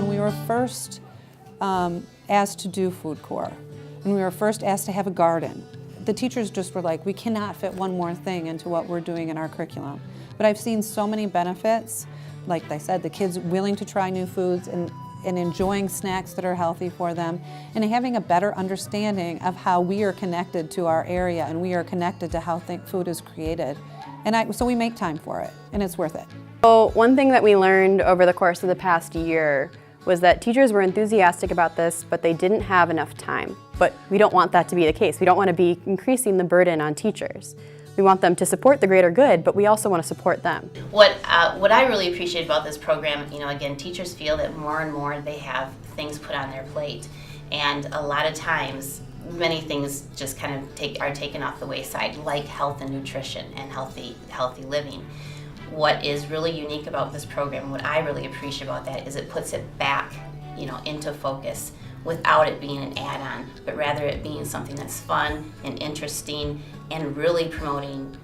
when we were first asked to do food corps, and we were first asked to have a garden, the teachers just were like, we cannot fit one more thing into what we're doing in our curriculum. But I've seen so many benefits, like I said, the kids willing to try new foods and enjoying snacks that are healthy for them, and having a better understanding of how we are connected to our area and we are connected to how food is created. And so we make time for it, and it's worth it. So one thing that we learned over the course of the past year was that teachers were enthusiastic about this, but they didn't have enough time. But we don't want that to be the case. We don't want to be increasing the burden on teachers. We want them to support the greater good, but we also want to support them. What I really appreciate about this program, again, teachers feel that more and more they have things put on their plate, and a lot of times many things just kind of are taken off the wayside, like health and nutrition and healthy living. What is really unique about this program, what I really appreciate about that, is it puts it back, into focus without it being an add-on, but rather it being something that's fun and interesting and really promoting,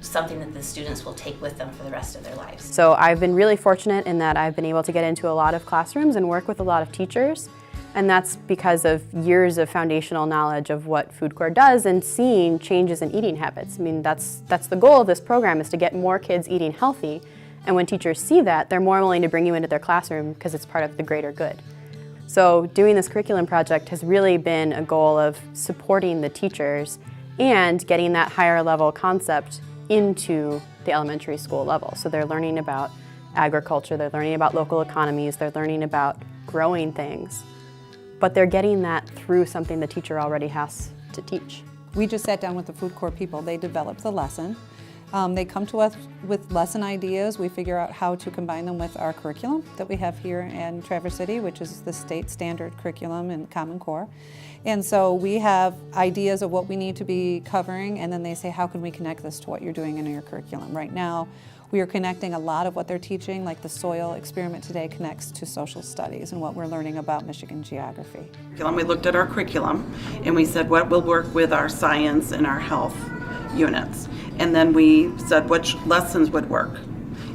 something that the students will take with them for the rest of their lives. So I've been really fortunate in that I've been able to get into a lot of classrooms and work with a lot of teachers. And that's because of years of foundational knowledge of what food corps does and seeing changes in eating habits. I mean, that's the goal of this program, is to get more kids eating healthy. And when teachers see that, they're more willing to bring you into their classroom because it's part of the greater good. So doing this curriculum project has really been a goal of supporting the teachers and getting that higher level concept into the elementary school level. So they're learning about agriculture, they're learning about local economies, they're learning about growing things. But they're getting that through something the teacher already has to teach. We just sat down with the food corps people. They developed the lesson. They come to us with lesson ideas. We figure out how to combine them with our curriculum that we have here in Traverse City, which is the state standard curriculum and Common Core. And so we have ideas of what we need to be covering, and then they say, how can we connect this to what you're doing in your curriculum? Right now, we are connecting a lot of what they're teaching, like the soil experiment today connects to social studies and what we're learning about Michigan geography. We looked at our curriculum and we said what will work with our science and our health units. And then we said which lessons would work.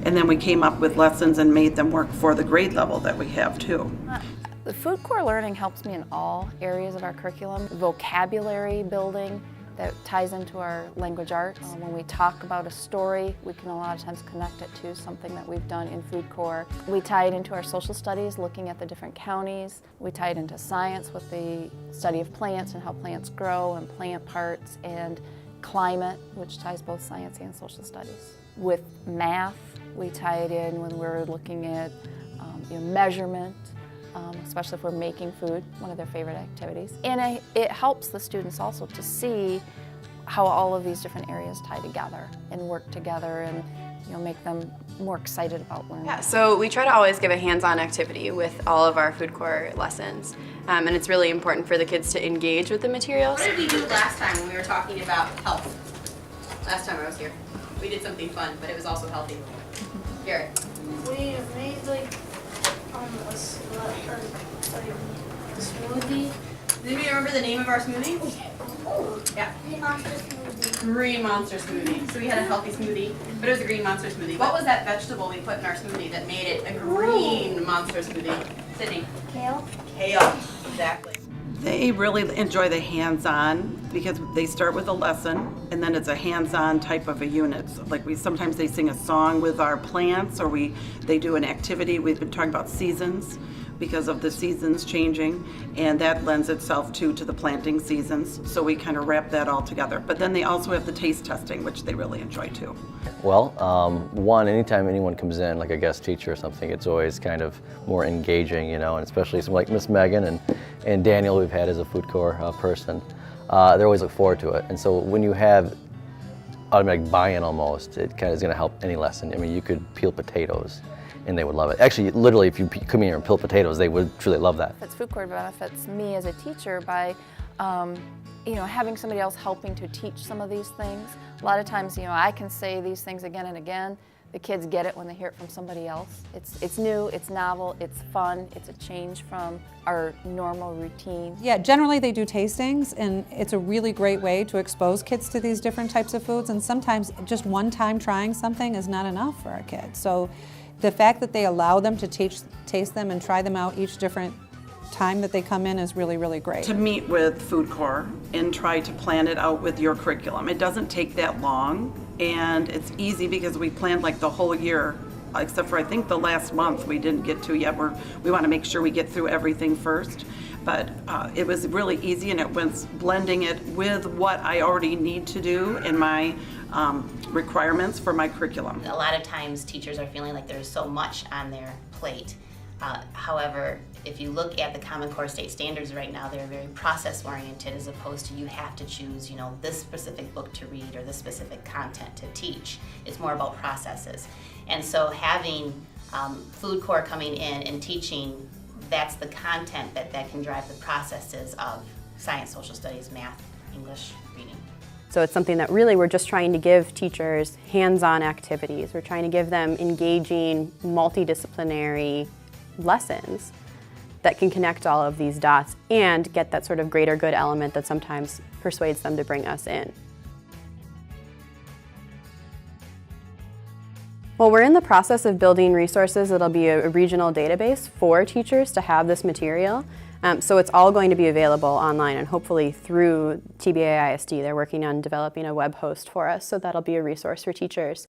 And then we came up with lessons and made them work for the grade level that we have too. The food corps learning helps me in all areas of our curriculum. Vocabulary building that ties into our language arts. When we talk about a story, we can a lot of times connect it to something that we've done in food corps. We tie it into our social studies, looking at the different counties. We tie it into science with the study of plants and how plants grow and plant parts, and climate, which ties both science and social studies. With math, we tie it in when we're looking at measurement, especially if we're making food, one of their favorite activities. And it helps the students also to see how all of these different areas tie together and work together, and make them more excited about learning. Yeah, so we try to always give a hands-on activity with all of our food corps lessons. And it's really important for the kids to engage with the materials. What did we do last time when we were talking about health? Last time I was here. We did something fun, but it was also healthy. Garrett. We made a smoothie. Do you remember the name of our smoothie? Yeah. Green monster smoothie. Green monster smoothie. So we had a healthy smoothie, but it was a green monster smoothie. What was that vegetable we put in our smoothie that made it a green monster smoothie? Sydney. Kale. Kale. Exactly. They really enjoy the hands-on because they start with a lesson and then it's a hands-on type of a unit. So sometimes they sing a song with our plants, or they do an activity. We've been talking about seasons because of the seasons changing, and that lends itself to the planting seasons. So we kind of wrap that all together. But then they also have the taste testing, which they really enjoy too. Well, one, anytime anyone comes in, like a guest teacher or something, it's always kind of more engaging, and especially someone like Miss Megan and Daniel, we've had as a food corps person. They always look forward to it. And so when you have automatic buy-in almost, it kind of is going to help any lesson. I mean, you could peel potatoes and they would love it. Actually, literally, if you come in here and peel potatoes, they would truly love that. Food corps benefits me as a teacher by having somebody else helping to teach some of these things. A lot of times, I can say these things again and again. The kids get it when they hear it from somebody else. It's new, it's novel, it's fun, it's a change from our normal routine. Yeah, generally they do tastings, and it's a really great way to expose kids to these different types of foods, and sometimes just one time trying something is not enough for our kids. So The fact that they allow them to taste them and try them out each different time that they come in is really, really great. To meet with Food Corps and try to plan it out with your curriculum. It doesn't take that long, and it's easy because we planned like the whole year, except for I think the last month we didn't get to yet. We want to make sure we get through everything first. But it was really easy, and it was blending it with what I already need to do in my requirements for my curriculum. A lot of times teachers are feeling like there's so much on their plate. However, if you look at the Common Core state standards right now, they're very process oriented as opposed to you have to choose, this specific book to read or this specific content to teach. It's more about processes. And so having Food Corps coming in and teaching, that's the content that can drive the processes of science, social studies, math, English, reading. So it's something that really we're just trying to give teachers hands-on activities. We're trying to give them engaging, multidisciplinary lessons that can connect all of these dots and get that sort of greater good element that sometimes persuades them to bring us in. Well, we're in the process of building resources that'll be a regional database for teachers to have this material. So it's all going to be available online and hopefully through TBA ISD. They're working on developing a web host for us, so that'll be a resource for teachers.